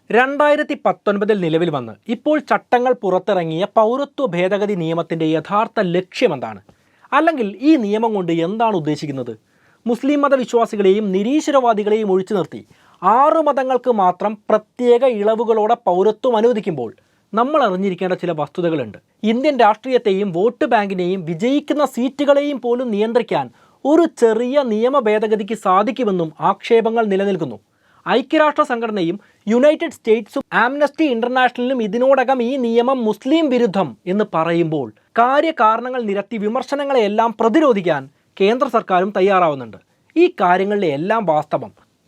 2019 നിലവിൽ വന്ന് ഇപ്പോൾ ചട്ടങ്ങൾ പുറത്തിറങ്ങിയ പൗരത്വ ഭേദഗതി നിയമത്തിൻ്റെ യഥാർത്ഥ ലക്ഷ്യമെന്താണ്? അല്ലെങ്കിൽ ഈ നിയമം കൊണ്ട് എന്താണ് ഉദ്ദേശിക്കുന്നത്? മുസ്ലിം മതവിശ്വാസികളെയും നിരീശ്വരവാദികളെയും ഒഴിച്ചു നിർത്തി 6 മതങ്ങൾക്ക് മാത്രം പ്രത്യേക ഇളവുകളോടെ പൗരത്വം അനുവദിക്കുമ്പോൾ നമ്മൾ അറിഞ്ഞിരിക്കേണ്ട ചില വസ്തുതകളുണ്ട്. ഇന്ത്യൻ രാഷ്ട്രീയത്തെയും വോട്ട് ബാങ്കിനെയും വിജയിക്കുന്ന സീറ്റുകളെയും പോലും നിയന്ത്രിക്കാൻ ഒരു ചെറിയ നിയമ ഭേദഗതിക്ക് സാധിക്കുമെന്നും ആക്ഷേപങ്ങൾ നിലനിൽക്കുന്നു. ഐക്യരാഷ്ട്ര സംഘടനയും യുണൈറ്റഡ് സ്റ്റേറ്റ്സും ആംനസ്റ്റി ഇന്റർനാഷണലും ഇതിനോടകം ഈ നിയമം മുസ്ലിം വിരുദ്ധം എന്ന് പറയുമ്പോൾ കാര്യകാരണങ്ങൾ നിരത്തി വിമർശനങ്ങളെയെല്ലാം പ്രതിരോധിക്കാൻ കേന്ദ്ര സർക്കാരും തയ്യാറാവുന്നുണ്ട്. ഈ കാര്യങ്ങളിലെ എല്ലാം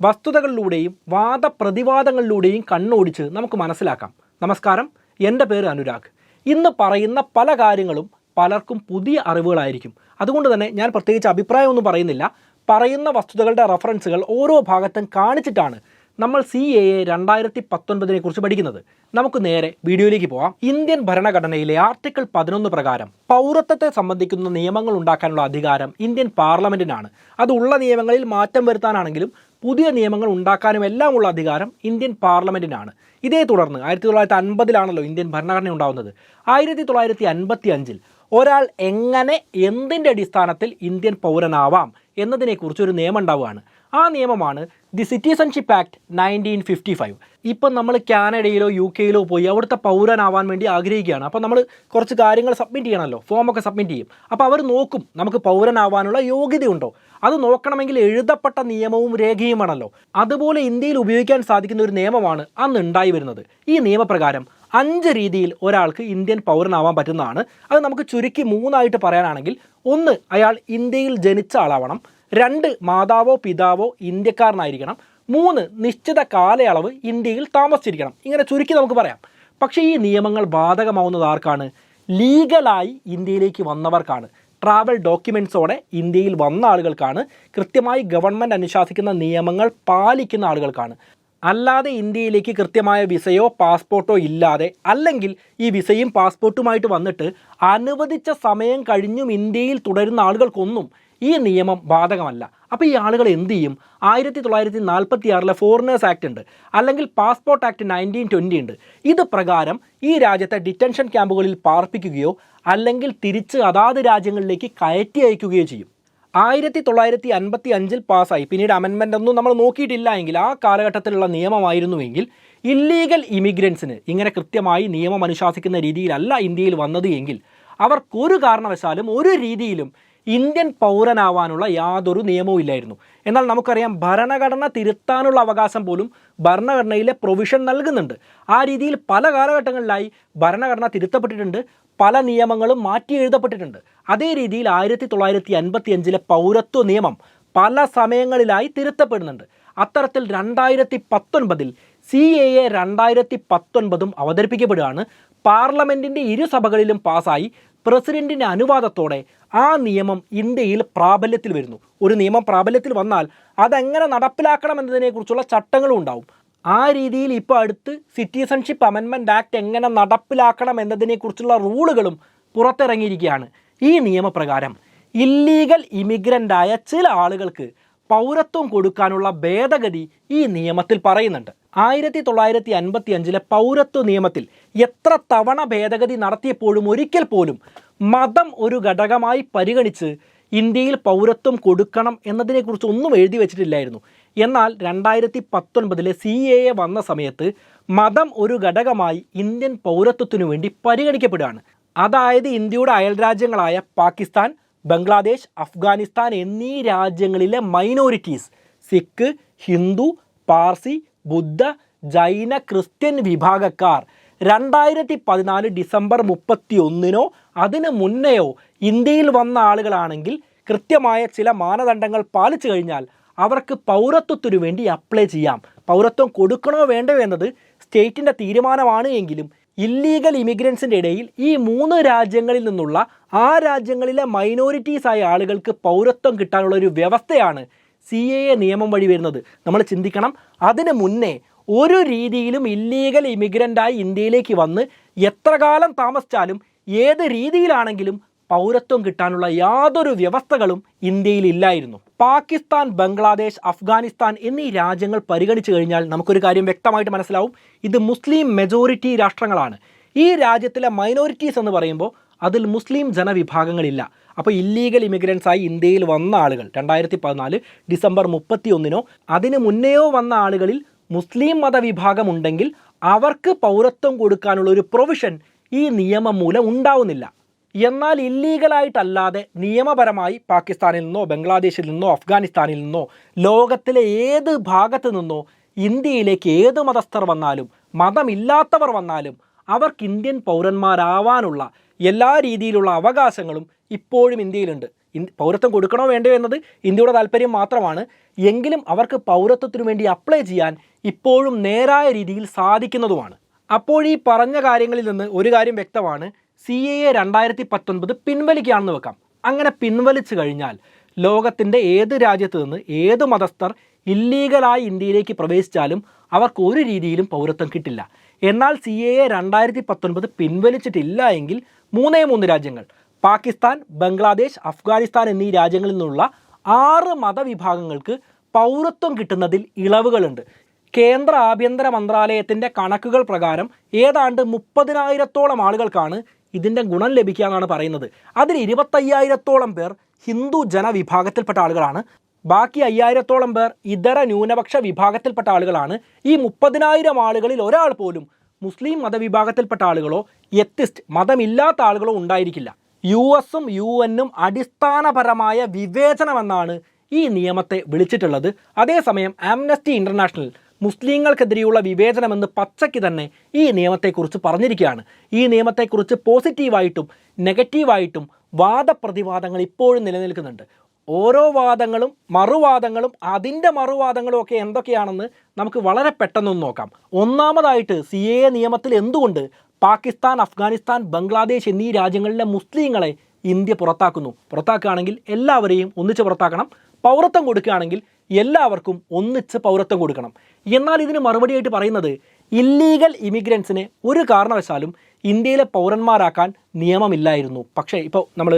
വസ്തുതകളിലൂടെയും വാദപ്രതിവാദങ്ങളിലൂടെയും കണ്ണോടിച്ച് നമുക്ക് മനസ്സിലാക്കാം. നമസ്കാരം, എൻ്റെ പേര് അനുരാഗ്. ഇന്ന് പറയുന്ന പല കാര്യങ്ങളും പലർക്കും പുതിയ അറിവുകളായിരിക്കും. അതുകൊണ്ട് തന്നെ ഞാൻ പ്രത്യേകിച്ച് അഭിപ്രായമൊന്നും പറയുന്നില്ല. പറയുന്ന വസ്തുതകളുടെ റെഫറൻസുകൾ ഓരോ ഭാഗത്തും കാണിച്ചിട്ടാണ് നമ്മൾ CAA 2019 കുറിച്ച് പഠിക്കുന്നത്. നമുക്ക് നേരെ വീഡിയോയിലേക്ക് പോകാം. ഇന്ത്യൻ ഭരണഘടനയിലെ ആർട്ടിക്കിൾ 11 പ്രകാരം പൗരത്വത്തെ സംബന്ധിക്കുന്ന നിയമങ്ങൾ ഉണ്ടാക്കാനുള്ള അധികാരം ഇന്ത്യൻ പാർലമെന്റിനാണ്. അതുള്ള നിയമങ്ങളിൽ മാറ്റം വരുത്താനാണെങ്കിലും പുതിയ നിയമങ്ങൾ ഉണ്ടാക്കാനും എല്ലാം ഉള്ള അധികാരം ഇന്ത്യൻ പാർലമെന്റിനാണ്. ഇതേ തുടർന്ന് 1950 ഇന്ത്യൻ ഭരണഘടന ഉണ്ടാകുന്നത്. 1955 ഒരാൾ എങ്ങനെ എന്തിൻ്റെ അടിസ്ഥാനത്തിൽ ഇന്ത്യൻ പൗരനാവാം എന്നതിനെക്കുറിച്ച് ഒരു നിയമം ഉണ്ടാവുകയാണ്. ആ നിയമമാണ് ദി സിറ്റിസൺഷിപ്പ് ആക്ട് 1955. ഇപ്പം നമ്മൾ കാനഡയിലോ UK പോയി അവിടുത്തെ പൗരനാവാൻ വേണ്ടി ആഗ്രഹിക്കുകയാണ്. അപ്പോൾ നമ്മൾ കുറച്ച് കാര്യങ്ങൾ സബ്മിറ്റ് ചെയ്യണമല്ലോ, ഫോമൊക്കെ സബ്മിറ്റ് ചെയ്യും. അപ്പോൾ അവർ നോക്കും നമുക്ക് പൗരനാവാനുള്ള യോഗ്യതയുണ്ടോ. അത് നോക്കണമെങ്കിൽ എഴുതപ്പെട്ട നിയമവും രേഖയും വേണമല്ലോ. അതുപോലെ ഇന്ത്യയിൽ ഉപയോഗിക്കാൻ സാധിക്കുന്ന ഒരു നിയമമാണ് അന്ന് ഉണ്ടായി വരുന്നത്. ഈ നിയമപ്രകാരം 5 രീതിയിൽ ഒരാൾക്ക് ഇന്ത്യൻ പൗരനാവാൻ പറ്റുന്നതാണ്. അത് നമുക്ക് ചുരുക്കി 3 പറയാനാണെങ്കിൽ, 1, അയാൾ ഇന്ത്യയിൽ ജനിച്ച ആളാവണം. 2, മാതാവോ പിതാവോ ഇന്ത്യക്കാരനായിരിക്കണം. 3, നിശ്ചിത കാലയളവ് ഇന്ത്യയിൽ താമസിച്ചിരിക്കണം. ഇങ്ങനെ ചുരുക്കി നമുക്ക് പറയാം. പക്ഷേ ഈ നിയമങ്ങൾ ബാധകമാവുന്നത് ആർക്കാണ്? ലീഗലായി ഇന്ത്യയിലേക്ക് വന്നവർക്കാണ്. ട്രാവൽ ഡോക്യുമെൻറ്റ്സോടെ ഇന്ത്യയിൽ വന്ന ആളുകൾക്കാണ്. കൃത്യമായി ഗവൺമെൻറ് അനുശാസിക്കുന്ന നിയമങ്ങൾ പാലിക്കുന്ന ആളുകൾക്കാണ്. അല്ലാതെ ഇന്ത്യയിലേക്ക് കൃത്യമായ വിസയോ പാസ്പോർട്ടോ ഇല്ലാതെ, അല്ലെങ്കിൽ ഈ വിസയും പാസ്പോർട്ടുമായിട്ട് വന്നിട്ട് അനുവദിച്ച സമയം കഴിഞ്ഞും ഇന്ത്യയിൽ തുടരുന്ന ആളുകൾക്കൊന്നും ഈ നിയമം ബാധകമല്ല. അപ്പോൾ ഈ ആളുകൾ എന്ത് ചെയ്യും? 1946 ഫോറിനേഴ്സ് ആക്ട് ഉണ്ട്, അല്ലെങ്കിൽ പാസ്പോർട്ട് ആക്ട് 1920 ഉണ്ട്. ഇത് പ്രകാരം ഈ രാജ്യത്തെ ഡിറ്റൻഷൻ ക്യാമ്പുകളിൽ പാർപ്പിക്കുകയോ അല്ലെങ്കിൽ തിരിച്ച് അതാത് രാജ്യങ്ങളിലേക്ക് കയറ്റി അയക്കുകയോ ചെയ്യും. 1955 പാസ്സായി, പിന്നീട് അമെൻമെൻ്റ് ഒന്നും നമ്മൾ നോക്കിയിട്ടില്ല എങ്കിൽ ആ കാലഘട്ടത്തിലുള്ള നിയമമായിരുന്നുവെങ്കിൽ ഇല്ലീഗൽ ഇമിഗ്രൻസിന് ഇങ്ങനെ കൃത്യമായി നിയമം അനുശാസിക്കുന്ന രീതിയിലല്ല ഇന്ത്യയിൽ വന്നത് എങ്കിൽ അവർക്കൊരു കാരണവശാലും ഒരു രീതിയിലും ഇന്ത്യൻ പൗരനാവാനുള്ള യാതൊരു നിയമവും ഇല്ലായിരുന്നു. എന്നാൽ നമുക്കറിയാം, ഭരണഘടന തിരുത്താനുള്ള അവകാശം പോലും ഭരണഘടനയിലെ പ്രൊവിഷൻ നൽകുന്നുണ്ട്. ആ രീതിയിൽ പല കാലഘട്ടങ്ങളിലായി ഭരണഘടന തിരുത്തപ്പെട്ടിട്ടുണ്ട്, പല നിയമങ്ങളും മാറ്റി എഴുതപ്പെട്ടിട്ടുണ്ട്. അതേ രീതിയിൽ 1955 പൗരത്വ നിയമം പല സമയങ്ങളിലായി തിരുത്തപ്പെടുന്നുണ്ട്. അത്തരത്തിൽ 2019 CAA 2019 അവതരിപ്പിക്കപ്പെടുകയാണ്. പാർലമെൻറ്റിൻ്റെ ഇരുസഭകളിലും പാസ്സായി പ്രസിഡന്റിൻ്റെ അനുവാദത്തോടെ ആ നിയമം ഇന്ത്യയിൽ പ്രാബല്യത്തിൽ വരുന്നു. ഒരു നിയമം പ്രാബല്യത്തിൽ വന്നാൽ അതെങ്ങനെ നടപ്പിലാക്കണം എന്നതിനെക്കുറിച്ചുള്ള ചട്ടങ്ങളും ഉണ്ടാവും. ആ രീതിയിൽ ഇപ്പോൾ അടുത്ത് സിറ്റിസൺഷിപ്പ് അമെൻമെൻറ്റ് ആക്ട് എങ്ങനെ നടപ്പിലാക്കണം എന്നതിനെക്കുറിച്ചുള്ള റൂളുകളും പുറത്തിറങ്ങിയിരിക്കുകയാണ്. ഈ നിയമപ്രകാരം ഇല്ലീഗൽ ഇമിഗ്രൻ്റായ ചില ആളുകൾക്ക് പൗരത്വം കൊടുക്കാനുള്ള ഭേദഗതി ഈ നിയമത്തിൽ പറയുന്നുണ്ട്. 1955 പൗരത്വ നിയമത്തിൽ എത്ര തവണ ഭേദഗതി നടത്തിയപ്പോഴും ഒരിക്കൽ പോലും മതം ഒരു ഘടകമായി പരിഗണിച്ച് ഇന്ത്യയിൽ പൗരത്വം കൊടുക്കണം എന്നതിനെക്കുറിച്ച് ഒന്നും എഴുതി വച്ചിട്ടില്ലായിരുന്നു. എന്നാൽ 2019 CAA വന്ന സമയത്ത് മതം ഒരു ഘടകമായി ഇന്ത്യൻ പൗരത്വത്തിനു വേണ്ടി പരിഗണിക്കപ്പെടുകയാണ്. അതായത് ഇന്ത്യയുടെ അയൽരാജ്യങ്ങളായ പാകിസ്ഥാൻ, ബംഗ്ലാദേശ്, അഫ്ഗാനിസ്ഥാൻ എന്നീ രാജ്യങ്ങളിലെ മൈനോറിറ്റീസ്, സിഖ്, ഹിന്ദു, പാർസി, ബുദ്ധ, ജൈന, ക്രിസ്ത്യൻ വിഭാഗക്കാർ 2014 ഡിസംബർ 31 അതിന് മുന്നെയോ ഇന്ത്യയിൽ വന്ന ആളുകളാണെങ്കിൽ കൃത്യമായ ചില മാനദണ്ഡങ്ങൾ പാലിച്ചു കഴിഞ്ഞാൽ അവർക്ക് പൗരത്വത്തിനു വേണ്ടി അപ്ലൈ ചെയ്യാം. പൗരത്വം കൊടുക്കണോ വേണ്ടോ എന്നത് സ്റ്റേറ്റിൻ്റെ തീരുമാനമാണ് എങ്കിലും ഇല്ലീഗൽ ഇമിഗ്രൻസിൻ്റെ ഇടയിൽ ഈ 3 രാജ്യങ്ങളിൽ നിന്നുള്ള ആ രാജ്യങ്ങളിലെ മൈനോറിറ്റീസായ ആളുകൾക്ക് പൗരത്വം കിട്ടാനുള്ള ഒരു വ്യവസ്ഥയാണ് CAA നിയമം വഴി വരുന്നത്. നമ്മൾ ചിന്തിക്കണം, അതിന് മുന്നേ ഒരു രീതിയിലും ഇല്ലീഗൽ ഇമിഗ്രൻ്റായി ഇന്ത്യയിലേക്ക് വന്ന് എത്ര കാലം താമസിച്ചാലും ഏത് രീതിയിലാണെങ്കിലും പൗരത്വം കിട്ടാനുള്ള യാതൊരു വ്യവസ്ഥകളും ഇന്ത്യയിൽ ഇല്ലായിരുന്നു. പാകിസ്ഥാൻ, ബംഗ്ലാദേശ്, അഫ്ഗാനിസ്ഥാൻ എന്നീ രാജ്യങ്ങൾ പരിഗണിച്ചു കഴിഞ്ഞാൽ നമുക്കൊരു കാര്യം വ്യക്തമായിട്ട് മനസ്സിലാവും. ഇത് മുസ്ലിം മെജോറിറ്റി രാഷ്ട്രങ്ങളാണ്. ഈ രാജ്യത്തിലെ മൈനോറിറ്റീസ് എന്ന് പറയുമ്പോൾ അതിൽ മുസ്ലിം ജനവിഭാഗങ്ങളില്ല. അപ്പോൾ ഇല്ലീഗൽ ഇമിഗ്രൻസായി ഇന്ത്യയിൽ വന്ന ആളുകൾ 2014 ഡിസംബർ 31 അതിന് മുന്നെയോ വന്ന ആളുകളിൽ മുസ്ലിം മതവിഭാഗം ഉണ്ടെങ്കിൽ അവർക്ക് പൗരത്വം കൊടുക്കാനുള്ള ഒരു പ്രൊവിഷൻ ഈ നിയമം മൂലം ഉണ്ടാവുന്നില്ല. എന്നാൽ ഇല്ലീഗലായിട്ടല്ലാതെ നിയമപരമായി പാകിസ്ഥാനിൽ നിന്നോ ബംഗ്ലാദേശിൽ നിന്നോ അഫ്ഗാനിസ്ഥാനിൽ നിന്നോ ലോകത്തിലെ ഏത് ഭാഗത്തു നിന്നോ ഇന്ത്യയിലേക്ക് ഏത് മതസ്ഥർ വന്നാലും മതമില്ലാത്തവർ വന്നാലും അവർക്ക് ഇന്ത്യൻ പൗരന്മാരാവാനുള്ള എല്ലാ രീതിയിലുള്ള അവകാശങ്ങളും ഇപ്പോഴും ഇന്ത്യയിലുണ്ട്. പൗരത്വം കൊടുക്കണോ വേണ്ടയോ എന്നത് ഇന്ത്യയുടെ താല്പര്യം മാത്രമാണ്. എങ്കിലും അവർക്ക് പൗരത്വത്തിനു വേണ്ടി അപ്ലൈ ചെയ്യാൻ ഇപ്പോഴും നേരായ രീതിയിൽ സാധിക്കുന്നതുമാണ്. അപ്പോൾ ഈ പറഞ്ഞ കാര്യങ്ങളിൽ നിന്ന് ഒരു കാര്യം വ്യക്തമാണ്. CAA 2019 പിൻവലിക്കുകയാണെന്ന് വെക്കാം. അങ്ങനെ പിൻവലിച്ചു കഴിഞ്ഞാൽ ലോകത്തിൻ്റെ ഏത് രാജ്യത്ത് നിന്ന് ഏത് മതസ്ഥർ ഇല്ലീഗലായി ഇന്ത്യയിലേക്ക് പ്രവേശിച്ചാലും അവർക്ക് ഒരു രീതിയിലും പൗരത്വം കിട്ടില്ല. എന്നാൽ CAA 2019 പിൻവലിച്ചിട്ടില്ല എങ്കിൽ 3 രാജ്യങ്ങൾ പാകിസ്ഥാൻ, ബംഗ്ലാദേശ്, അഫ്ഗാനിസ്ഥാൻ എന്നീ രാജ്യങ്ങളിൽ നിന്നുള്ള 6 മതവിഭാഗങ്ങൾക്ക് പൗരത്വം കിട്ടുന്നതിൽ ഇളവുകളുണ്ട്. കേന്ദ്ര ആഭ്യന്തര മന്ത്രാലയത്തിൻ്റെ കണക്കുകൾ പ്രകാരം ഏതാണ്ട് 30,000-ഓളം ആളുകൾക്കാണ് ഇതിൻ്റെ ഗുണം ലഭിക്കുക എന്നാണ് പറയുന്നത്. അതിൽ 25,000-ഓളം പേർ ഹിന്ദു ജനവിഭാഗത്തിൽപ്പെട്ട ആളുകളാണ്. ബാക്കി 5,000-ഓളം പേർ ഇതര ന്യൂനപക്ഷ വിഭാഗത്തിൽപ്പെട്ട ആളുകളാണ്. ഈ 30,000 ആളുകളിൽ ഒരാൾ പോലും മുസ്ലിം മതവിഭാഗത്തിൽപ്പെട്ട ആളുകളോ എത്തിസ്റ്റ് മതമില്ലാത്ത ആളുകളോ ഉണ്ടായിരിക്കില്ല. US-ഉം UN-ഉം അടിസ്ഥാനപരമായ വിവേചനമെന്നാണ് ഈ നിയമത്തെ വിളിച്ചിട്ടുള്ളത്. അതേസമയം ആംനസ്റ്റി ഇൻ്റർനാഷണൽ മുസ്ലിങ്ങൾക്കെതിരെയുള്ള വിവേചനമെന്ന് പച്ചയ്ക്ക് തന്നെ ഈ നിയമത്തെക്കുറിച്ച് പറഞ്ഞിരിക്കുകയാണ്. ഈ നിയമത്തെക്കുറിച്ച് പോസിറ്റീവായിട്ടും നെഗറ്റീവായിട്ടും വാദപ്രതിവാദങ്ങൾ ഇപ്പോഴും നിലനിൽക്കുന്നുണ്ട്. ഓരോ വാദങ്ങളും മറുവാദങ്ങളും അതിൻ്റെ മറുവാദങ്ങളും ഒക്കെ എന്തൊക്കെയാണെന്ന് നമുക്ക് വളരെ പെട്ടെന്നൊന്ന് നോക്കാം. ഒന്നാമതായിട്ട് CAA നിയമത്തിൽ എന്തുകൊണ്ട് പാകിസ്ഥാൻ, അഫ്ഗാനിസ്ഥാൻ, ബംഗ്ലാദേശ് എന്നീ രാജ്യങ്ങളിലെ മുസ്ലിങ്ങളെ ഇന്ത്യ പുറത്താക്കുകയാണെങ്കിൽ എല്ലാവരെയും ഒന്നിച്ച് പുറത്താക്കണം. പൗരത്വം കൊടുക്കുകയാണെങ്കിൽ എല്ലാവർക്കും ഒന്നിച്ച് പൗരത്വം കൊടുക്കണം. എന്നാൽ ഇതിന് മറുപടിയായിട്ട് പറയുന്നത് ഇല്ലീഗൽ ഇമിഗ്രൻസിനെ ഒരു കാരണവശാലും ഇന്ത്യയിലെ പൗരന്മാരാക്കാൻ നിയമമില്ലായിരുന്നു. പക്ഷേ ഇപ്പോൾ നമ്മൾ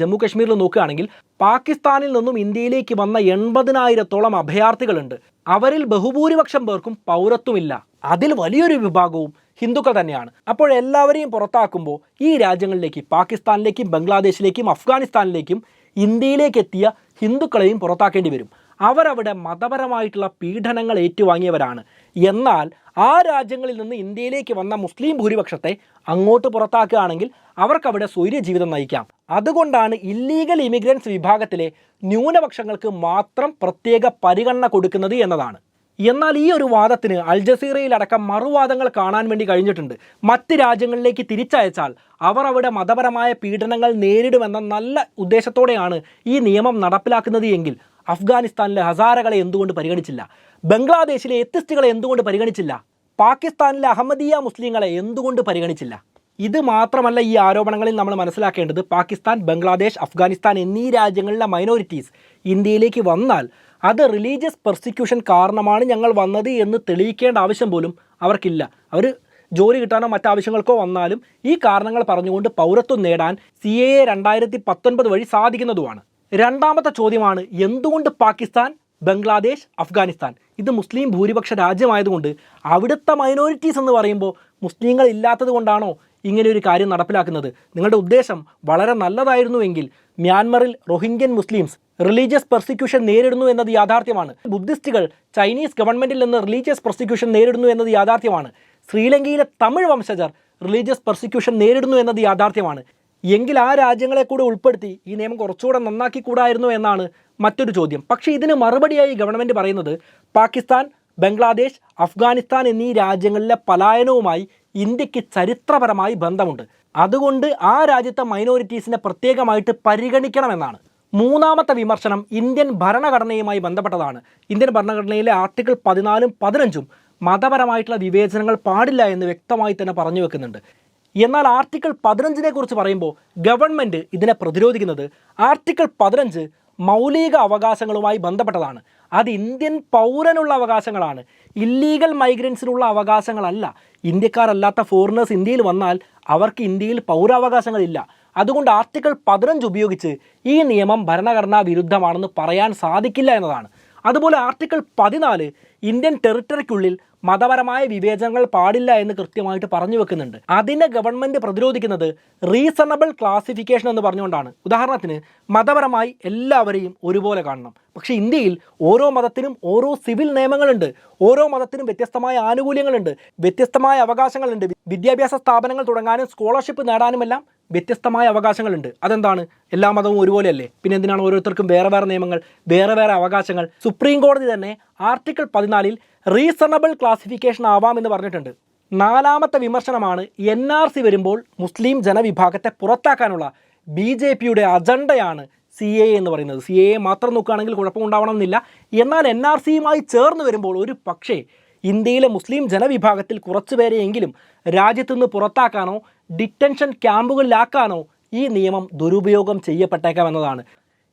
ജമ്മു കാശ്മീരിൽ നോക്കുകയാണെങ്കിൽ പാകിസ്ഥാനിൽ നിന്നും ഇന്ത്യയിലേക്ക് വന്ന 80,000-ഓളം അഭയാർത്ഥികളുണ്ട്. അവരിൽ ബഹുഭൂരിപക്ഷം പേർക്കും പൗരത്വമില്ല. അതിൽ വലിയൊരു വിഭാഗവും ഹിന്ദുക്കൾ തന്നെയാണ്. അപ്പോൾ എല്ലാവരെയും പുറത്താക്കുമ്പോൾ ഈ രാജ്യങ്ങളിലേക്ക് പാകിസ്ഥാനിലേക്കും ബംഗ്ലാദേശിലേക്കും അഫ്ഗാനിസ്ഥാനിലേക്കും ഇന്ത്യയിലേക്ക് എത്തിയ ഹിന്ദുക്കളെയും പുറത്താക്കേണ്ടി വരും. അവരവിടെ മതപരമായിട്ടുള്ള പീഡനങ്ങൾ ഏറ്റുവാങ്ങിയവരാണ്. എന്നാൽ ആ രാജ്യങ്ങളിൽ നിന്ന് ഇന്ത്യയിലേക്ക് വന്ന മുസ്ലിം ഭൂരിപക്ഷത്തെ അങ്ങോട്ട് പുറത്താക്കുകയാണെങ്കിൽ അവർക്കവിടെ സ്വൈര്യജീവിതം നയിക്കാം. അതുകൊണ്ടാണ് ഇല്ലീഗൽ ഇമിഗ്രൻസ് വിഭാഗത്തിലെ ന്യൂനപക്ഷങ്ങൾക്ക് മാത്രം പ്രത്യേക പരിഗണന കൊടുക്കുന്നത് എന്നതാണ്. എന്നാൽ ഈ ഒരു വാദത്തിന് അൽ ജസീറയിലടക്കം മറുവാദങ്ങൾ കാണാൻ വേണ്ടി കഴിഞ്ഞിട്ടുണ്ട്. മറ്റ് രാജ്യങ്ങളിലേക്ക് തിരിച്ചയച്ചാൽ അവർ അവിടെ മതപരമായ പീഡനങ്ങൾ നേരിടുമെന്ന നല്ല ഉദ്ദേശത്തോടെയാണ് ഈ നിയമം നടപ്പിലാക്കുന്നത് എങ്കിൽ അഫ്ഗാനിസ്ഥാനിലെ ഹസാരകളെ എന്തുകൊണ്ട് പരിഗണിച്ചില്ല? ബംഗ്ലാദേശിലെ എത്തിസ്റ്റുകളെ എന്തുകൊണ്ട് പരിഗണിച്ചില്ല? പാകിസ്ഥാനിലെ അഹമ്മദിയ മുസ്ലിങ്ങളെ എന്തുകൊണ്ട് പരിഗണിച്ചില്ല? ഇത് മാത്രമല്ല, ഈ ആരോപണങ്ങളിൽ നമ്മൾ മനസ്സിലാക്കേണ്ടത് പാകിസ്ഥാൻ, ബംഗ്ലാദേശ്, അഫ്ഗാനിസ്ഥാൻ എന്നീ രാജ്യങ്ങളിലെ മൈനോറിറ്റീസ് ഇന്ത്യയിലേക്ക് വന്നാൽ അത് റിലീജിയസ് പെർസിക്യൂഷൻ കാരണമാണ് ഞങ്ങൾ വന്നത് എന്ന് തെളിയിക്കേണ്ട ആവശ്യം പോലും അവർക്കില്ല. അവർ ജോലി കിട്ടാനോ മറ്റാവശ്യങ്ങൾക്കോ വന്നാലും ഈ കാരണങ്ങൾ പറഞ്ഞുകൊണ്ട് പൗരത്വം നേടാൻ CAA 2019 വഴി സാധിക്കുന്നതുമാണ്. രണ്ടാമത്തെ ചോദ്യമാണ്, എന്തുകൊണ്ട് പാകിസ്ഥാൻ, ബംഗ്ലാദേശ്, അഫ്ഗാനിസ്ഥാൻ ഇത് മുസ്ലിം ഭൂരിപക്ഷ രാജ്യമായതുകൊണ്ട് അവിടുത്തെ മൈനോറിറ്റീസ് എന്ന് പറയുമ്പോൾ മുസ്ലിങ്ങൾ ഇല്ലാത്തത് കൊണ്ടാണോ ഇങ്ങനെ ഒരു കാര്യം നടപ്പിലാക്കുന്നത്? നിങ്ങളുടെ ഉദ്ദേശം വളരെ നല്ലതായിരുന്നുവെങ്കിൽ മ്യാൻമറിൽ റോഹിംഗ്യൻ മുസ്ലിംസ് റിലീജിയസ് പെർസിക്യൂഷൻ നേരിടുന്നു എന്നത് യാഥാർത്ഥ്യമാണ്. ബുദ്ധിസ്റ്റുകൾ ചൈനീസ് ഗവൺമെൻറ്റിൽ നിന്ന് റിലീജിയസ് പെർസിക്യൂഷൻ നേരിടുന്നു എന്നത് യാഥാർത്ഥ്യമാണ്. ശ്രീലങ്കയിലെ തമിഴ് വംശജർ റിലീജിയസ് പെർസിക്യൂഷൻ നേരിടുന്നു എന്നത് യാഥാർത്ഥ്യമാണ്. എങ്കിൽ ആ രാജ്യങ്ങളെ കൂടെ ഉൾപ്പെടുത്തി ഈ നിയമം കുറച്ചുകൂടെ നന്നാക്കിക്കൂടായിരുന്നു എന്നാണ് മറ്റൊരു ചോദ്യം. പക്ഷേ ഇതിന് മറുപടിയായി ഗവൺമെൻറ് പറയുന്നത് പാകിസ്ഥാൻ, ബംഗ്ലാദേശ്, അഫ്ഗാനിസ്ഥാൻ എന്നീ രാജ്യങ്ങളിലെ പലായനവുമായി ഇന്ത്യക്ക് ചരിത്രപരമായി ബന്ധമുണ്ട്. അതുകൊണ്ട് ആ രാജ്യത്തെ മൈനോറിറ്റീസിനെ പ്രത്യേകമായിട്ട് പരിഗണിക്കണമെന്നാണ്. മൂന്നാമത്തെ വിമർശനം ഇന്ത്യൻ ഭരണഘടനയുമായി ബന്ധപ്പെട്ടതാണ്. ഇന്ത്യൻ ഭരണഘടനയിലെ ആർട്ടിക്കിൾ 14-ഉം 15-ഉം മതപരമായിട്ടുള്ള വിവേചനങ്ങൾ പാടില്ല എന്ന് വ്യക്തമായി തന്നെ പറഞ്ഞു വെക്കുന്നുണ്ട്. എന്നാൽ ആർട്ടിക്കിൾ 15-നെ കുറിച്ച് പറയുമ്പോൾ ഗവൺമെൻറ് ഇതിനെ പ്രതിരോധിക്കുന്നത് ആർട്ടിക്കിൾ 15 മൗലിക അവകാശങ്ങളുമായി ബന്ധപ്പെട്ടതാണ്. അത് ഇന്ത്യൻ പൗരനുള്ള അവകാശങ്ങളാണ്, ഇല്ലീഗൽ മൈഗ്രൻസിനുള്ള അവകാശങ്ങളല്ല. ഇന്ത്യക്കാരല്ലാത്ത ഫോറിനേഴ്സ് ഇന്ത്യയിൽ വന്നാൽ അവർക്ക് ഇന്ത്യയിൽ പൗരാവകാശങ്ങളില്ല. അതുകൊണ്ട് ആർട്ടിക്കിൾ 15 ഉപയോഗിച്ച് ഈ നിയമം ഭരണഘടനാ വിരുദ്ധമാണെന്ന് പറയാൻ സാധിക്കില്ല എന്നതാണ്. അതുപോലെ ആർട്ടിക്കിൾ 14 ഇന്ത്യൻ ടെറിട്ടറിക്കുള്ളിൽ മതപരമായ വിവേചനങ്ങൾ പാടില്ല എന്ന് കൃത്യമായിട്ട് പറഞ്ഞു വെക്കുന്നുണ്ട്. അതിനെ ഗവൺമെൻറ് പ്രതിരോധിക്കുന്നത് റീസണബിൾ ക്ലാസിഫിക്കേഷൻ എന്ന് പറഞ്ഞുകൊണ്ടാണ്. ഉദാഹരണത്തിന് മതപരമായി എല്ലാവരെയും ഒരുപോലെ കാണണം. പക്ഷേ ഇന്ത്യയിൽ ഓരോ മതത്തിനും ഓരോ സിവിൽ നിയമങ്ങളുണ്ട്, ഓരോ മതത്തിനും വ്യത്യസ്തമായ ആനുകൂല്യങ്ങളുണ്ട്, വ്യത്യസ്തമായ അവകാശങ്ങളുണ്ട്. വിദ്യാഭ്യാസ സ്ഥാപനങ്ങൾ തുടങ്ങാനും സ്കോളർഷിപ്പ് നേടാനുമെല്ലാം വ്യത്യസ്തമായ അവകാശങ്ങളുണ്ട്. അതെന്താണ്? എല്ലാ മതവും ഒരുപോലെയല്ലേ? പിന്നെ എന്തിനാണ് ഓരോരുത്തർക്കും വേറെ വേറെ നിയമങ്ങൾ, വേറെ വേറെ അവകാശങ്ങൾ? സുപ്രീം കോടതി തന്നെ ആർട്ടിക്കിൾ 14 റീസണബിൾ ക്ലാസിഫിക്കേഷൻ ആവാമെന്ന് പറഞ്ഞിട്ടുണ്ട്. 4ാമത്തെ വിമർശനമാണ് NRC വരുമ്പോൾ മുസ്ലിം ജനവിഭാഗത്തെ പുറത്താക്കാനുള്ള BJPയുടെ അജണ്ടയാണ് CAA എന്ന് പറയുന്നത്. CAA മാത്രം നോക്കുകയാണെങ്കിൽ കുഴപ്പമുണ്ടാവണമെന്നില്ല. എന്നാൽ NRCയുമായി ചേർന്ന് വരുമ്പോൾ ഒരു പക്ഷേ ഇന്ത്യയിലെ മുസ്ലിം ജനവിഭാഗത്തിൽ കുറച്ചുപേരെയെങ്കിലും രാജ്യത്തുനിന്ന് പുറത്താക്കാനോ ഡിറ്റൻഷൻ ക്യാമ്പുകളിലാക്കാനോ ഈ നിയമം ദുരുപയോഗം ചെയ്യപ്പെട്ടേക്കാമെന്നതാണ്.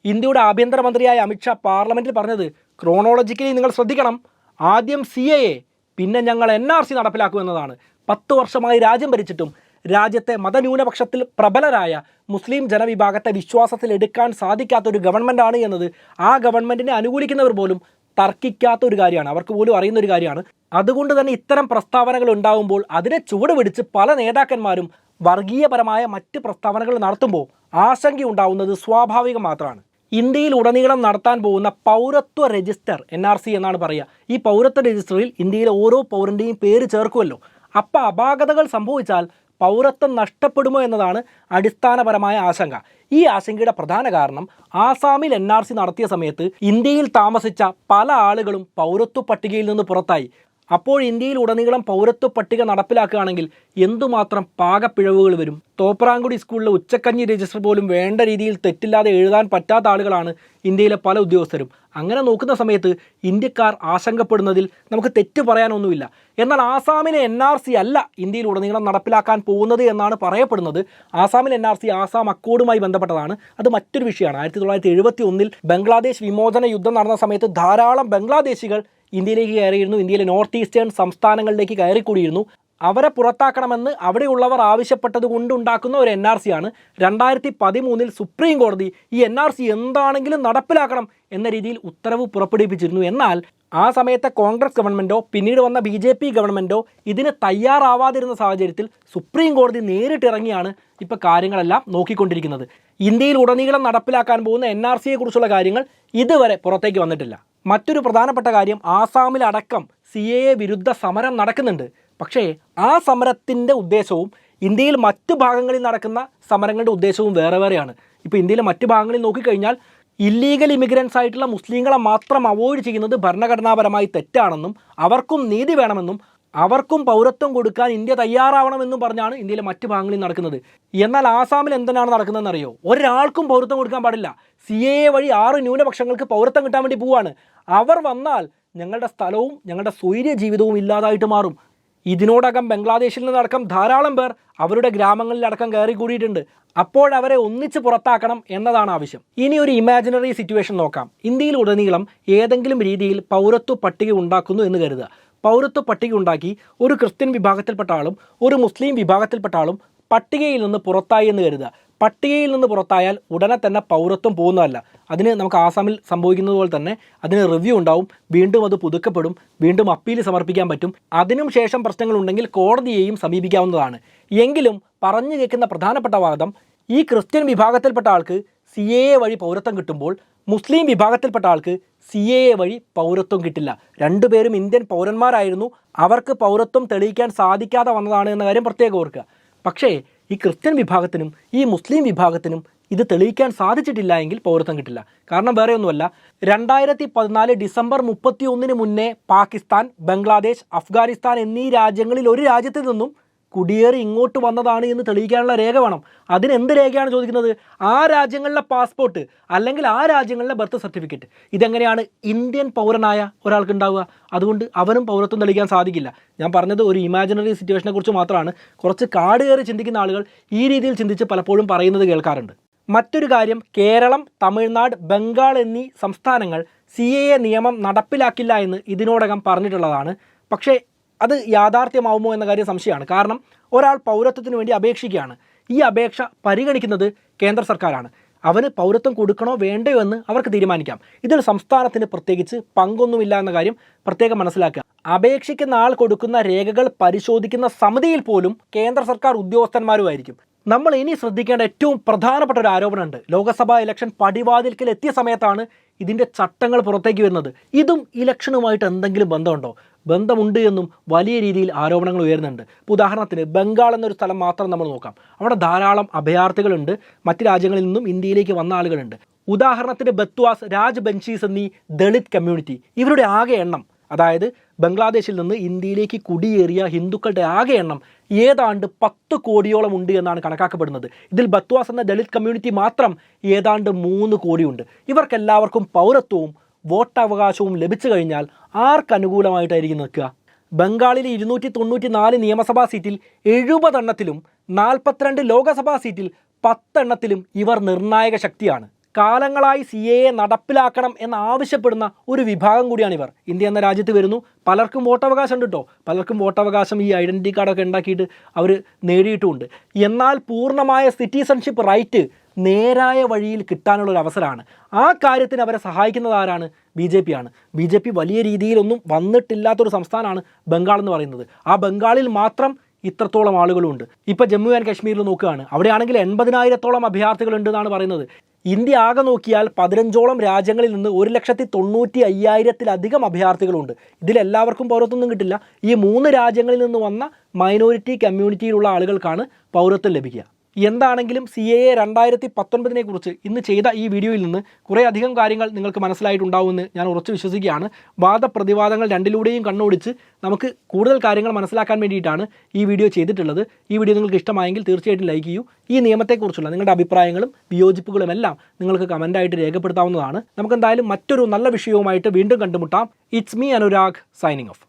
ഇന്ത്യയുടെ ആഭ്യന്തരമന്ത്രിയായ അമിത്ഷാ പാർലമെൻറ്റിൽ പറഞ്ഞത് ക്രോണോളജിക്കലി നിങ്ങൾ ശ്രദ്ധിക്കണം, ആദ്യം CAA പിന്നെ ഞങ്ങൾ NRC നടപ്പിലാക്കുമെന്നതാണ്. 10 വർഷമായി രാജ്യം ഭരിച്ചിട്ടും രാജ്യത്തെ മതന്യൂനപക്ഷത്തിൽ പ്രബലരായ മുസ്ലിം ജനവിഭാഗത്തെ വിശ്വാസത്തിൽ എടുക്കാൻ സാധിക്കാത്തൊരു ഗവൺമെൻറ്റാണ് എന്നത് ആ ഗവൺമെൻറ്റിനെ അനുകൂലിക്കുന്നവർ പോലും തർക്കിക്കാത്ത ഒരു കാര്യമാണ്, അവർക്ക് പോലും അറിയുന്ന ഒരു കാര്യമാണ്. അതുകൊണ്ട് തന്നെ ഇത്തരം പ്രസ്താവനകൾ ഉണ്ടാകുമ്പോൾ അതിനെ ചുവട് പിടിച്ച് പല നേതാക്കന്മാരും വർഗീയപരമായ മറ്റ് പ്രസ്താവനകൾ നടത്തുമ്പോൾ ആശങ്കയുണ്ടാവുന്നത് സ്വാഭാവികം മാത്രമാണ്. ഇന്ത്യയിൽ ഉടനീളം നടത്താൻ പോകുന്ന പൗരത്വ രജിസ്റ്റർ NRC എന്നാണ് പറയുക. ഈ പൗരത്വ രജിസ്റ്ററിൽ ഇന്ത്യയിലെ ഓരോ പൗരൻ്റെയും പേര് ചേർക്കുമല്ലോ. അപ്പോൾ അപാകതകൾ സംഭവിച്ചാൽ പൗരത്വം നഷ്ടപ്പെടുമോ എന്നതാണ് അടിസ്ഥാനപരമായ ആശങ്ക. ഈ ആശങ്കയുടെ പ്രധാന കാരണം ആസാമിൽ NRC നടത്തിയ സമയത്ത് ഇന്ത്യയിൽ താമസിച്ച പല ആളുകളും പൗരത്വ പട്ടികയിൽ നിന്ന് പുറത്തായി. അപ്പോൾ ഇന്ത്യയിൽ ഉടനീളം പൗരത്വ പട്ടിക നടപ്പിലാക്കുകയാണെങ്കിൽ എന്തുമാത്രം പാകപ്പിഴവുകൾ വരും. തോപ്രാങ്കുടി സ്കൂളിലെ ഉച്ചക്കഞ്ഞി രജിസ്റ്റർ പോലും വേണ്ട രീതിയിൽ തെറ്റില്ലാതെ എഴുതാൻ പറ്റാത്ത ആളുകളാണ് ഇന്ത്യയിലെ പല ഉദ്യോഗസ്ഥരും. അങ്ങനെ നോക്കുന്ന സമയത്ത് ഇന്ത്യക്കാർ ആശങ്കപ്പെടുന്നതിൽ നമുക്ക് തെറ്റ് പറയാനൊന്നുമില്ല. എന്നാൽ ആസാമിലെ NRC അല്ല ഇന്ത്യയിൽ ഉടനീളം നടപ്പിലാക്കാൻ പോകുന്നത് എന്നാണ് പറയപ്പെടുന്നത്. ആസാമിൽ NRC ആസാം അക്കോർഡുമായി ബന്ധപ്പെട്ടതാണ്. അത് മറ്റൊരു വിഷയമാണ്. 1971 ബംഗ്ലാദേശ് വിമോചന യുദ്ധം നടന്ന സമയത്ത് ധാരാളം ബംഗ്ലാദേശികൾ ഇന്ത്യയിലേക്ക് കയറിയിരുന്നു, ഇന്ത്യയിലെ നോർത്ത് ഈസ്റ്റേൺ സംസ്ഥാനങ്ങളിലേക്ക് കയറിക്കൂടിയിരുന്നു. അവരെ പുറത്താക്കണമെന്ന് അവിടെയുള്ളവർ ആവശ്യപ്പെട്ടത് കൊണ്ടുണ്ടാക്കുന്ന ഒരു NRC ആണ്. 2013 സുപ്രീം കോടതി ഈ NRC എന്താണെങ്കിലും നടപ്പിലാക്കണം എന്ന രീതിയിൽ ഉത്തരവ് പുറപ്പെടുവിപ്പിച്ചിരുന്നു. എന്നാൽ ആ സമയത്തെ കോൺഗ്രസ് ഗവൺമെൻറ്റോ പിന്നീട് വന്ന BJP ഗവൺമെൻറ്റോ ഇതിന് തയ്യാറാവാതിരുന്ന സാഹചര്യത്തിൽ സുപ്രീം കോടതി നേരിട്ടിറങ്ങിയാണ് ഇപ്പോൾ കാര്യങ്ങളെല്ലാം നോക്കിക്കൊണ്ടിരിക്കുന്നത്. ഇന്ത്യയിൽ ഉടനീളം നടപ്പിലാക്കാൻ പോകുന്ന NRCയെക്കുറിച്ചുള്ള കാര്യങ്ങൾ ഇതുവരെ പുറത്തേക്ക് വന്നിട്ടില്ല. മറ്റൊരു പ്രധാനപ്പെട്ട കാര്യം, ആസാമിലടക്കം CAA വിരുദ്ധ സമരം നടക്കുന്നുണ്ട്. പക്ഷേ ആ സമരത്തിൻ്റെ ഉദ്ദേശവും ഇന്ത്യയിൽ മറ്റു ഭാഗങ്ങളിൽ നടക്കുന്ന സമരങ്ങളുടെ ഉദ്ദേശവും വേറെ വേറെയാണ്. ഇപ്പോൾ ഇന്ത്യയിലെ മറ്റു ഭാഗങ്ങളിൽ നോക്കിക്കഴിഞ്ഞാൽ ഇല്ലീഗൽ ഇമിഗ്രൻസ് ആയിട്ടുള്ള മുസ്ലിങ്ങളെ മാത്രം അവോയ്ഡ് ചെയ്യുന്നത് ഭരണഘടനാപരമായി തെറ്റാണെന്നും അവർക്കും നീതി വേണമെന്നും അവർക്കും പൗരത്വം കൊടുക്കാൻ ഇന്ത്യ തയ്യാറാവണമെന്നും പറഞ്ഞാണ് ഇന്ത്യയിലെ മറ്റു ഭാഗങ്ങളിൽ നടക്കുന്നത്. എന്നാൽ ആസാമിൽ എന്തിനാണ് നടക്കുന്നതെന്ന് അറിയോ? ഒരാൾക്കും പൗരത്വം കൊടുക്കാൻ പാടില്ല. CAA വഴി 6 ന്യൂനപക്ഷങ്ങൾക്ക് പൗരത്വം കിട്ടാൻ വേണ്ടി പോവാണ്. അവർ വന്നാൽ ഞങ്ങളുടെ സ്ഥലവും ഞങ്ങളുടെ സ്വൈര്യ ജീവിതവും ഇല്ലാതായിട്ട് മാറും. ഇതിനോടകം ബംഗ്ലാദേശിൽ നിന്നടക്കം ധാരാളം പേർ അവരുടെ ഗ്രാമങ്ങളിലടക്കം കയറി കൂടിയിട്ടുണ്ട്. അപ്പോഴവരെ ഒന്നിച്ച് പുറത്താക്കണം എന്നതാണ് ആവശ്യം. ഇനി ഒരു ഇമാജിനറി സിറ്റുവേഷൻ നോക്കാം. ഇന്ത്യയിൽ ഉടനീളം ഏതെങ്കിലും രീതിയിൽ പൗരത്വ പട്ടിക ഉണ്ടാക്കുന്നു എന്ന് കരുതുക. പൗരത്വ പട്ടിക ഉണ്ടാക്കി ഒരു ക്രിസ്ത്യൻ വിഭാഗത്തിൽപ്പെട്ട ആളും ഒരു മുസ്ലിം വിഭാഗത്തിൽപ്പെട്ട ആളും പട്ടികയിൽ നിന്ന് പുറത്തായി എന്ന് കരുതുക. പട്ടികയിൽ നിന്ന് പുറത്തായാൽ ഉടനെ തന്നെ പൗരത്വം പോകുന്നതല്ല. അതിന് നമുക്ക് ആസാമിൽ സംഭവിക്കുന്നത് പോലെ തന്നെ അതിന് റിവ്യൂ ഉണ്ടാവും, വീണ്ടും അത് പുതുക്കപ്പെടും, വീണ്ടും അപ്പീൽ സമർപ്പിക്കാൻ പറ്റും. അതിനും ശേഷം പ്രശ്നങ്ങളുണ്ടെങ്കിൽ കോടതിയെയും സമീപിക്കാവുന്നതാണ്. എങ്കിലും പറഞ്ഞു കേൾക്കുന്ന പ്രധാനപ്പെട്ട വാദം, ഈ ക്രിസ്ത്യൻ വിഭാഗത്തിൽപ്പെട്ട ആൾക്ക് CAA വഴി പൗരത്വം കിട്ടുമ്പോൾ മുസ്ലിം വിഭാഗത്തിൽപ്പെട്ട ആൾക്ക് CAA വഴി പൗരത്വം കിട്ടില്ല. രണ്ടുപേരും ഇന്ത്യൻ പൗരന്മാരായിരുന്നു, അവർക്ക് പൗരത്വം തെളിയിക്കാൻ സാധിക്കാതെ വന്നതാണ് എന്ന കാര്യം പ്രത്യേകം ഓർക്കുക. പക്ഷേ ഈ ക്രിസ്ത്യൻ വിഭാഗത്തിനും ഈ മുസ്ലിം വിഭാഗത്തിനും ഇത് തെളിയിക്കാൻ സാധിച്ചിട്ടില്ല എങ്കിൽ പൗരത്വം കിട്ടില്ല. കാരണം വേറെ ഒന്നുമല്ല, 2014 ഡിസംബർ 31 മുന്നേ പാകിസ്ഥാൻ, ബംഗ്ലാദേശ്, അഫ്ഗാനിസ്ഥാൻ എന്നീ രാജ്യങ്ങളിൽ ഒരു രാജ്യത്തിൽ നിന്നും കുടിയേറി ഇങ്ങോട്ട് വന്നതാണ് എന്ന് തെളിയിക്കാനുള്ള രേഖ വേണം. അതിനെന്ത് രേഖയാണ് ചോദിക്കുന്നത്? ആ രാജ്യങ്ങളിലെ പാസ്പോർട്ട് അല്ലെങ്കിൽ ആ രാജ്യങ്ങളിലെ ബർത്ത് സർട്ടിഫിക്കറ്റ്. ഇതെങ്ങനെയാണ് ഇന്ത്യൻ പൗരനായ ഒരാൾക്ക് ഉണ്ടാവുക? അതുകൊണ്ട് അവനും പൗരത്വം തെളിയിക്കാൻ സാധിക്കില്ല. ഞാൻ പറഞ്ഞത് ഒരു ഇമാജിനറി സിറ്റുവേഷനെ കുറിച്ച് മാത്രമാണ്. കുറച്ച് കാട് കയറി ചിന്തിക്കുന്ന ആളുകൾ ഈ രീതിയിൽ ചിന്തിച്ച് പലപ്പോഴും പറയുന്നത് കേൾക്കാറുണ്ട്. മറ്റൊരു കാര്യം, കേരളം, തമിഴ്നാട്, ബംഗാൾ എന്നീ സംസ്ഥാനങ്ങൾ CAA നിയമം നടപ്പിലാക്കില്ല എന്ന് ഇതിനോടകം പറഞ്ഞിട്ടുള്ളതാണ്. പക്ഷേ അത് യാഥാർത്ഥ്യമാവുമോ എന്ന കാര്യം സംശയമാണ്. കാരണം ഒരാൾ പൗരത്വത്തിന് വേണ്ടി അപേക്ഷിക്കുകയാണ്. ഈ അപേക്ഷ പരിഗണിക്കുന്നത് കേന്ദ്ര സർക്കാരാണ്. അവന് പൗരത്വം കൊടുക്കണോ വേണ്ടയോ എന്ന് അവർക്ക് തീരുമാനിക്കാം. ഇതിൽ സംസ്ഥാനത്തിന് പ്രത്യേകിച്ച് പങ്കൊന്നുമില്ല എന്ന കാര്യം പ്രത്യേകം മനസ്സിലാക്കുക. അപേക്ഷിക്കുന്ന ആൾ കൊടുക്കുന്ന രേഖകൾ പരിശോധിക്കുന്ന സമിതിയിൽ പോലും കേന്ദ്ര സർക്കാർ ഉദ്യോഗസ്ഥന്മാരുമായിരിക്കും. നമ്മൾ ഇനി ശ്രദ്ധിക്കേണ്ട ഏറ്റവും പ്രധാനപ്പെട്ട ഒരു ആരോപണമുണ്ട്. ലോക്സഭാ ഇലക്ഷൻ പടിവാതിൽക്കൽ എത്തിയ സമയത്താണ് ഇതിൻ്റെ ചട്ടങ്ങൾ പുറത്തേക്ക് വരുന്നത്. ഇതും ഇലക്ഷനുമായിട്ട് എന്തെങ്കിലും ബന്ധമുണ്ടോ? ബന്ധമുണ്ട് എന്നും വലിയ രീതിയിൽ ആരോപണങ്ങൾ ഉയരുന്നുണ്ട്. ഉദാഹരണത്തിന് ബംഗാൾ എന്നൊരു സ്ഥലം മാത്രം നമ്മൾ നോക്കാം. അവിടെ ധാരാളം അഭയാർത്ഥികളുണ്ട്. മറ്റ് രാജ്യങ്ങളിൽ നിന്നും ഇന്ത്യയിലേക്ക് വന്ന ആളുകളുണ്ട്. ഉദാഹരണത്തിന് ബത്വാസ്, രാജ് ബൻഷീസ് എന്നീ ദളിത് കമ്മ്യൂണിറ്റി, ഇവരുടെ ആകെ എണ്ണം, അതായത് ബംഗ്ലാദേശിൽ നിന്ന് ഇന്ത്യയിലേക്ക് കുടിയേറിയ ഹിന്ദുക്കളുടെ ആകെ എണ്ണം ഏതാണ്ട് 10 കോടിയോളം ഉണ്ട് എന്നാണ് കണക്കാക്കപ്പെടുന്നത്. ഇതിൽ ബത്വാസ് എന്ന ദളിത് കമ്മ്യൂണിറ്റി മാത്രം ഏതാണ്ട് 3 കോടിയുണ്ട്. ഇവർക്കെല്ലാവർക്കും പൗരത്വവും വോട്ടവകാശവും ലഭിച്ചു കഴിഞ്ഞാൽ ആർക്കനുകൂലമായിട്ടായിരിക്കും നിൽക്കുക? ബംഗാളിലെ 294 നിയമസഭാ സീറ്റിൽ 70 എണ്ണത്തിലും 42 ലോക്സഭാ സീറ്റിൽ 10 എണ്ണത്തിലും ഇവർ നിർണായക ശക്തിയാണ്. കാലങ്ങളായി CAA നടപ്പിലാക്കണം എന്നാവശ്യപ്പെടുന്ന ഒരു വിഭാഗം കൂടിയാണിവർ. ഇന്ത്യ എന്ന രാജ്യത്ത് വരുന്നു, പലർക്കും വോട്ടവകാശം ഉണ്ട് കേട്ടോ. പലർക്കും വോട്ടവകാശം ഈ ഐഡൻറ്റിറ്റി കാർഡൊക്കെ ഉണ്ടാക്കിയിട്ട് അവർ നേടിയിട്ടുമുണ്ട്. എന്നാൽ പൂർണ്ണമായ സിറ്റിസൺഷിപ്പ് റൈറ്റ് നേരായ വഴിയിൽ കിട്ടാനുള്ളൊരു അവസരമാണ്. ആ കാര്യത്തിന് അവരെ സഹായിക്കുന്നത് ആരാണ്? BJP ആണ്. BJP വലിയ രീതിയിലൊന്നും വന്നിട്ടില്ലാത്തൊരു സംസ്ഥാനമാണ് ബംഗാൾ എന്ന് പറയുന്നത്. ആ ബംഗാളിൽ മാത്രം ഇത്രത്തോളം ആളുകളുണ്ട്. ഇപ്പോൾ ജമ്മു ആൻഡ് കാശ്മീരിൽ നോക്കുകയാണ്, അവിടെയാണെങ്കിൽ 80,000-ഓളം അഭയാർത്ഥികളുണ്ട് എന്നാണ് പറയുന്നത്. ഇന്ത്യ ആകെ നോക്കിയാൽ 15ഓളം രാജ്യങ്ങളിൽ നിന്ന് 1,95,000-ത്തിലധികം അഭയാർത്ഥികളുണ്ട്. ഇതിലെല്ലാവർക്കും പൗരത്വമൊന്നും കിട്ടില്ല. ഈ 3 രാജ്യങ്ങളിൽ നിന്ന് വന്ന മൈനോറിറ്റി കമ്മ്യൂണിറ്റിയിലുള്ള ആളുകൾക്കാണ് പൗരത്വം ലഭിക്കുക. എന്താണെങ്കിലും CAA 2019 കുറിച്ച് ഇന്ന് ചെയ്ത ഈ വീഡിയോയിൽ നിന്ന് കുറേ അധികം കാര്യങ്ങൾ നിങ്ങൾക്ക് മനസ്സിലായിട്ടുണ്ടാവുമെന്ന് ഞാൻ ഉറച്ചു വിശ്വസിക്കുകയാണ്. വാദപ്രതിവാദങ്ങൾ രണ്ടിലൂടെയും കണ്ണോടിച്ച് നമുക്ക് കൂടുതൽ കാര്യങ്ങൾ മനസ്സിലാക്കാൻ വേണ്ടിയിട്ടാണ് ഈ വീഡിയോ ചെയ്തിട്ടുള്ളത്. ഈ വീഡിയോ നിങ്ങൾക്ക് ഇഷ്ടമായെങ്കിൽ തീർച്ചയായിട്ടും ലൈക്ക് ചെയ്യൂ. ഈ നിയമത്തെക്കുറിച്ചുള്ള നിങ്ങളുടെ അഭിപ്രായങ്ങളും വിയോജിപ്പുകളും എല്ലാം നിങ്ങൾക്ക് കമൻ്റായിട്ട് രേഖപ്പെടുത്താവുന്നതാണ്. നമുക്കെന്തായാലും മറ്റൊരു നല്ല വിഷയവുമായിട്ട് വീണ്ടും കണ്ടുമുട്ടാം. It's me Anurag signing off.